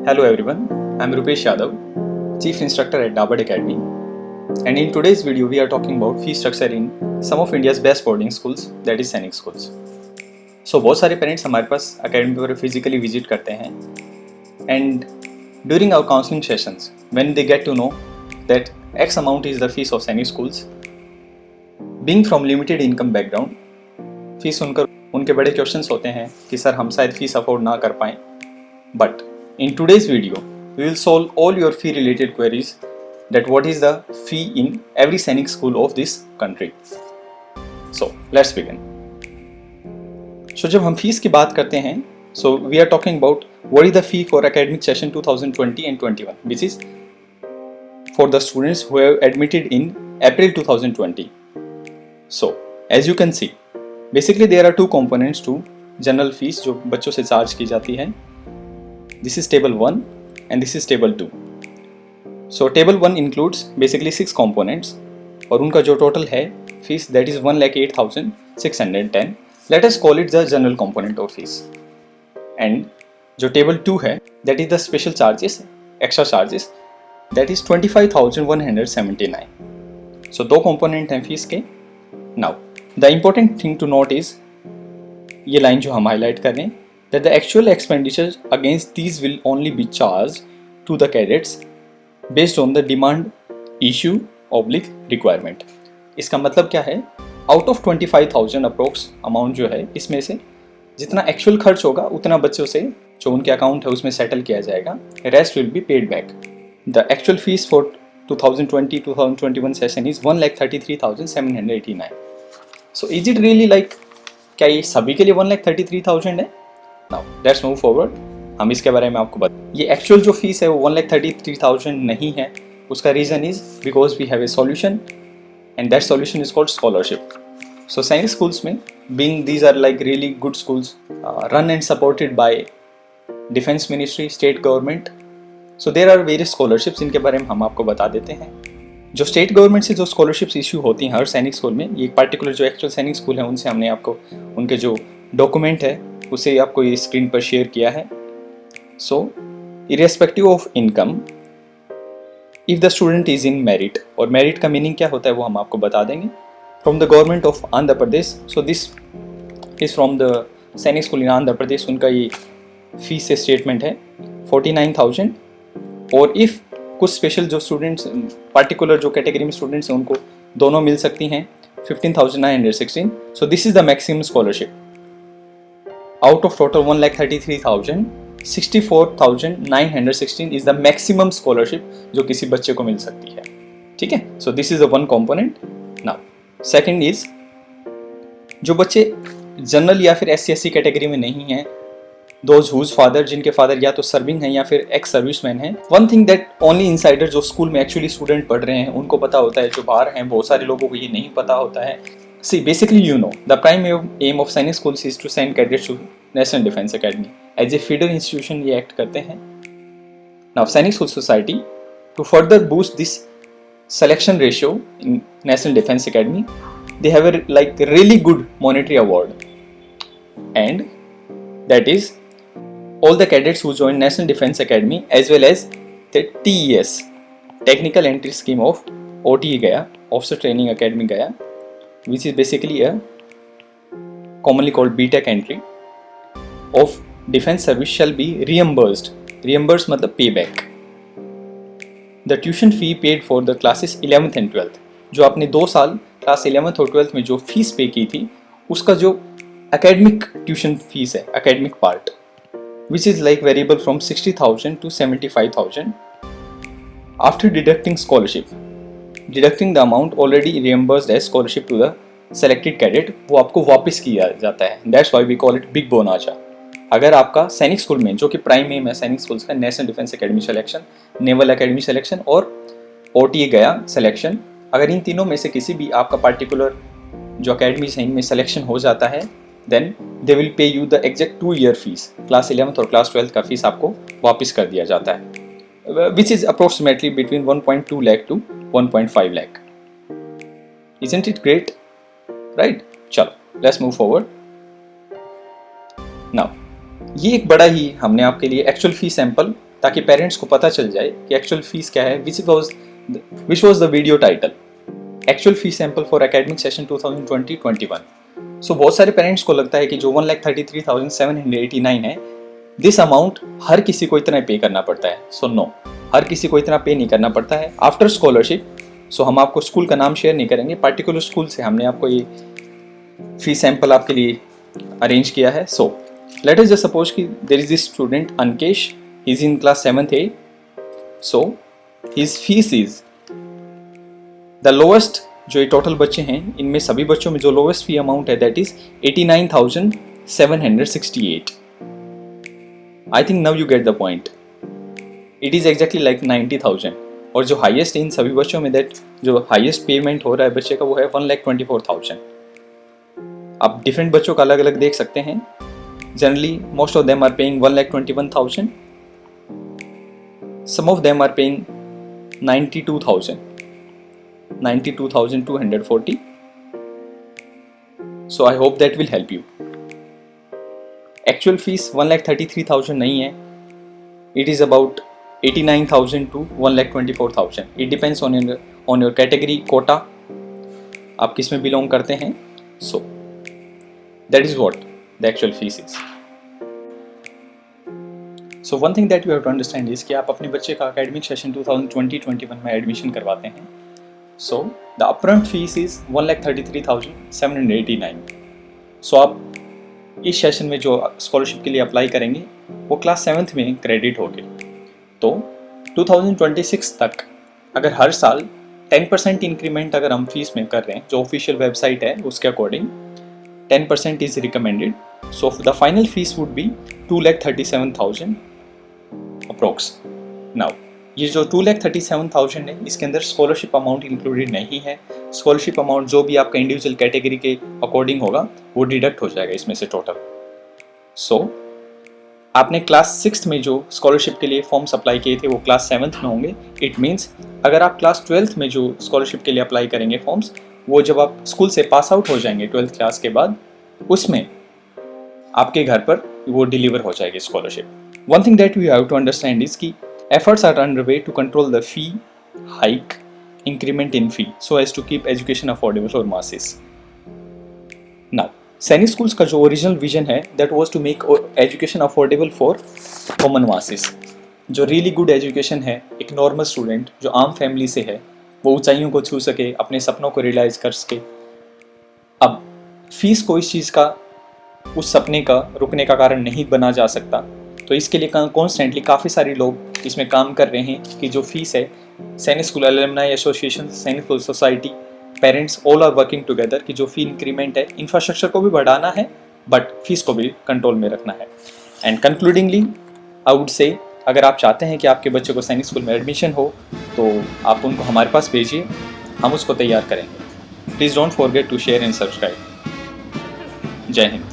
Hello everyone, I am Rupesh Yadav, Chief Instructor at Dabad Academy, and in today's video we are talking about fee structure in some of India's best boarding schools, that is सैनिक schools. So बहुत सारे parents हमारे पास academy पर physically visit करते हैं and during our counseling sessions when they get to know that X amount is the fees of सैनिक schools, being from limited income background, fees सुनकर उनके बड़े क्वेश्चंस होते हैं कि सर हम शायद फीस अफोर्ड ना कर पाएँ. But in today's video, we will solve all your fee related queries, that what is the fee in every Sainik school of this country. So let's begin. So जब हम fees की बात करते हैं, so we are talking about what is the fee for academic session 2020 and 21, which is for the students who have admitted in April 2020. So as you can see, basically there are two components to general fees जो बच्चों से charge की जाती है. This is table 1 and this is table 2. So table 1 includes basically 6 components और उनका जो total है fees that is 1,08,610. Let us call it the general component of fees. And जो table 2 है that is the special charges, extra charges, that is 25,179. So दो component हैं fees के. Now the important thing to note is ये line जो हम highlight कर रहे हैं, that the actual expenditures against these will only be charged to the cadets based on the demand issue oblique requirement. इसका मतलब क्या है? Out of 25,000 अप्रोक्स अमाउंट जो है इसमें से जितना एक्चुअल खर्च होगा उतना बच्चों से जो उनके अकाउंट है उसमें सेटल किया जाएगा. Rest will be paid back. The actual fees for 2020-2021 session is 1,33,789. So is it really like क्या ये सभी के लिए 1,33,000 है? Now let's move forward. हम इसके बारे में आपको बता, ये एक्चुअल जो फीस है वो 1,33,000 नहीं है. उसका reason is because we have a solution and that solution is called scholarship. So Sainik schools में being these are like really good schools run and supported by defence ministry, state government. So there are various scholarships, इनके बारे में हम आपको बता देते हैं. जो स्टेट गवर्नमेंट से जो स्कॉलरशिप्स इशू होती हैं हर सैनिक स्कूल में, ये पर्टिकुलर जो एक्चुअल सैनिक स्कूल है उनसे हमने आपको उनके जो डॉक्यूमेंट है उसे आपको ये स्क्रीन पर शेयर किया है. So irrespective of income, if the student is in merit, और मेरिट का मीनिंग क्या होता है वो हम आपको बता देंगे. From the government of Andhra Pradesh, so this is from the Sainik school in Andhra Pradesh. उनका ये फीस से स्टेटमेंट है 49,000. और इफ़ कुछ स्पेशल जो स्टूडेंट्स पर्टिकुलर जो कैटेगरी में स्टूडेंट्स हैं उनको दोनों मिल सकती हैं 15,916. सो this is the maximum scholarship. Out of total 1,33,000, 64,916 is the maximum scholarship जो किसी बच्चे को मिल सकती है. ठीक है, so this is the one component. Now second is जो बच्चे जनरल या फिर SC/SC कैटेगरी में नहीं हैं, those whose father, जिनके फादर या तो सर्विंग हैं या फिर एक्स सर्विसमैन हैं. One thing that only insider जो स्कूल में एक्चुअली स्टूडेंट पढ़ रहे हैं उनको पता होता है, जो बाहर हैं बहुत सारे लोगों को ये नहीं पता होता है. See, basically, you know, the prime aim of Sainik schools is to send cadets to National Defence Academy. As a feeder institution, ये act करते हैं. Now, Sainik School Society, to further boost this selection ratio in National Defence Academy, they have a really good monetary award, and that is all the cadets who join National Defence Academy as well as the TES, Technical Entry Scheme of OTE गया, Officer Training Academy गया, which is basically a commonly called BTech entry of defense service shall be reimbursed. Reimbursed मतलब payback. The tuition fee paid for the classes 11th and 12th, जो आपने 2 साल class 11th और 12th में जो fees पे की थी उसका जो academic tuition fees है, academic part, which is like variable from 60,000 to 75,000 after deducting scholarship. Deducting the amount already reimbursed as scholarship to the selected cadet, वो आपको वापस किया जाता है. That's why we call it big bonacha. अगर आपका सैनिक स्कूल में जो कि प्राइम एम है सैनिक स्कूल्स का, national defence academy selection, naval academy selection और OTA गया सिलेक्शन, अगर इन तीनों में से किसी भी आपका पर्टिकुलर जो अकेडमी है इनमें सिलेक्शन हो जाता है, then they will pay you the exact 2 year fees. Class 11th और क्लास 12th का फीस आपको वापस कर दिया जाता है, which is approximately between 1.2 lakh to 1.5 lakh. Isn't it great? Right? चलो, let's move forward. Now, ये एक बड़ा ही हमने आपके लिए एक्चुअल फी सैंपल ताकि पेरेंट्स को पता चल जाए कि एक्चुअल फीस क्या है, which was the video title actual fees sample for academic session 2020-21। सो बहुत सारे पेरेंट्स को लगता है कि जो 1,33,789 है, दिस अमाउंट हर किसी को इतना पे करना पड़ता है। सो नो, हर किसी को इतना पे नहीं करना पड़ता है। आफ्टर स्कॉलरशिप, सो हम आपको स्कूल का नाम शेयर नहीं करेंगे, पर्टिकुलर स्कूल से हमने आपको ये फीस सैंपल आपके लिए अरेंज किया है। So let us just suppose कि there is this student Ankesh, he is in class 7th A। So his fees is the lowest, जो ये टोटल बच्चे हैं इनमें सभी बच्चों में जो लोएस्ट फी अमाउंट है that is 89,768। I think now you get the point, it is exactly like 90,000। और जो हाईएस्ट इन सभी बच्चों में दैट जो हाईएस्ट पेमेंट हो रहा है बच्चे का वो है 1,24,000। आप डिफरेंट बच्चों का अलग अलग देख सकते हैं। Generally most of them are paying 1,21,000, some of them are paying 92,240. So I hope that will help you. Actual fees 1,33,000 नहीं है, it is about 89,000 to 1,24,000. It depends on your category quota, आप किस में बिलोंग करते हैं. So that is what the actual fees is. So one thing that you have to understand is कि आप अपने बच्चे का academic session 2020-21 में एडमिशन करवाते हैं. So the upfront fees is 1,33,789. So आप इस सेशन में जो स्कॉलरशिप के लिए अप्लाई करेंगे वो क्लास 7th में क्रेडिट होगी. तो 2026 तक अगर हर साल 10% इंक्रीमेंट अगर हम फीस में कर रहे हैं, जो ऑफिशियल वेबसाइट है उसके according 10% is recommended. So the final fees would be 2,37,000 approx. Now ये जो 2,37,000 है इसके अंदर स्कॉलरशिप अमाउंट इंक्लूडेड नहीं है. स्कॉलरशिप अमाउंट जो भी आपका इंडिविजुअल कैटेगरी के अकॉर्डिंग होगा वो डिडक्ट हो जाएगा इसमें से टोटल. सो आपने क्लास 6th में जो स्कॉलरशिप के लिए फॉर्म्स अप्लाई किए थे वो क्लास 7th में होंगे. इट मीन्स अगर आप क्लास 12th में जो स्कॉलरशिप के लिए अप्लाई करेंगे फॉर्म्स, वो जब आप स्कूल से पास आउट हो जाएंगे 12th क्लास के बाद, उसमें आपके घर पर वो डिलीवर हो जाएगी scholarship. One thing that we have to understand is की efforts are underway to control the fee hike, increment in fee, so as to keep education affordable for masses. Now, सैनिक स्कूल्स का जो original vision है that was to make education affordable for common masses. जो really good education है, एक normal student जो आम family से है वो ऊंचाइयों को छू सके, अपने सपनों को रियलाइज कर सके. अब फीस को इस चीज़ का, उस सपने का रुकने का कारण नहीं बना जा सकता. तो इसके लिए कॉन्स्टेंटली काफ़ी सारे लोग इसमें काम कर रहे हैं कि जो फीस है, Sainik school alumni association, Sainik school society, parents all are working together कि जो फी इंक्रीमेंट है, इंफ्रास्ट्रक्चर को भी बढ़ाना है बट फीस को भी कंट्रोल में रखना है. एंड कंक्लूडिंगली आई वुड से, अगर आप चाहते हैं कि आपके बच्चे को सैनिक स्कूल में एडमिशन हो तो आप उनको हमारे पास भेजिए, हम उसको तैयार करेंगे. Please don't forget to share and subscribe. जय हिंद.